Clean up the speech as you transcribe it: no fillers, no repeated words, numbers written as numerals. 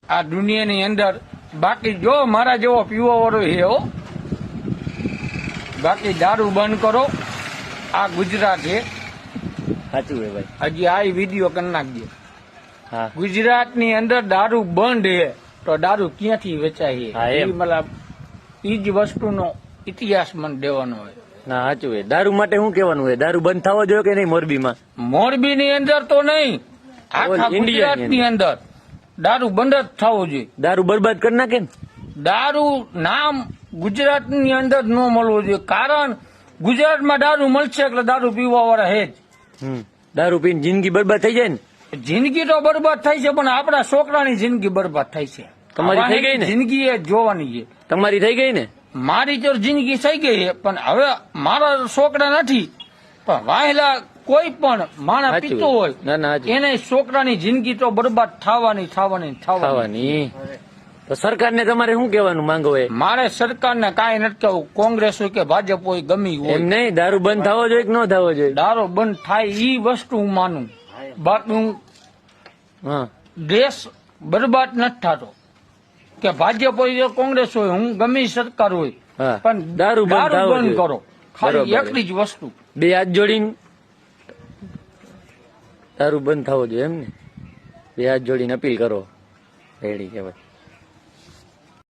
આ દુનિયાની અંદર. બાકી જો મારા જેવો પીવા વાળો છે હો. બાકી દારૂ બંધ કરો. આ ગુજરાત છે. સાચું હે ભાઈ. હજી આ વિડીયો કરી નાખજે. હા, ગુજરાતની અંદર દારૂ બંધ છે તો દારૂ ક્યાંથી વેચાય હા, છે? એમ. મતલબ ઈ જ વસ્તુનો ઇતિહાસ મને દેવાનો હોય. ના સાચું હે. દારૂ માટે શું કહેવાનું હોય? દારૂ બંધ થવો જોઈએ કે નહીં મોરબીમાં? મોરબીની અંદર તો નહીં, આખા ઇન્ડિયાની ગુજરાતની અંદર દારૂ બંધ જ થવો જોઈએ. દારૂ બરબાદ કરી નાખે ને. દારૂ નામ ગુજરાતની અંદર ન મળવું જોઈએ, કારણ ગુજરાતમાં દારૂ મળશે એટલે દારૂ પીવા વાળા હે જ. દારૂ પીને જિંદગી બરબાદ થઈ જાય ને. જિંદગી તો બરબાદ થાય છે, પણ આપણા છોકરાની જિંદગી બરબાદ થાય છે. તમારી થઈ ગઈ ને? જિંદગી એ જોવાની છે. તમારી થઈ ગઈ ને? મારી તો જિંદગી થઈ ગઈ છે, પણ હવે મારા છોકરા નથી. પણ વાહેલા કોઈ પણ માણસ સાચું. પીતો હોય ના ના સાચું. એને છોકરાની જિંદગી તો બરબાદ થવાની થવાની થવાની. ખાવાની. તો સરકારને તમારે શું કહેવાનું માંગો હોય? મારે સરકારને કાંઈ નથી કહેવું, કોંગ્રેસ હોય કે ભાજપ હોય ગમી એમ હોય, નહીં, દારૂ બંધ થવો જોઈએ કે ન થવો જોઈએ? દારૂ બંધ થાય ઈ વસ્તુ હું માનું. બાકી હું હા, દેશ બરબાદ નથી થતો. કે ભાજપ હોય કે કોંગ્રેસ હોય, હું ગમે સરકાર હોય, હા. પણ દારૂ બંધ થવો બંધ જોઈએ. કરો. ખાલી બરોબર. એટલી જ વસ્તુ. બે હાથ જોડીને દારૂ બંધ થવો જોઈએ એમ ને? બે હાથ જોડીને અપીલ કરો. રેડી કહેવાય.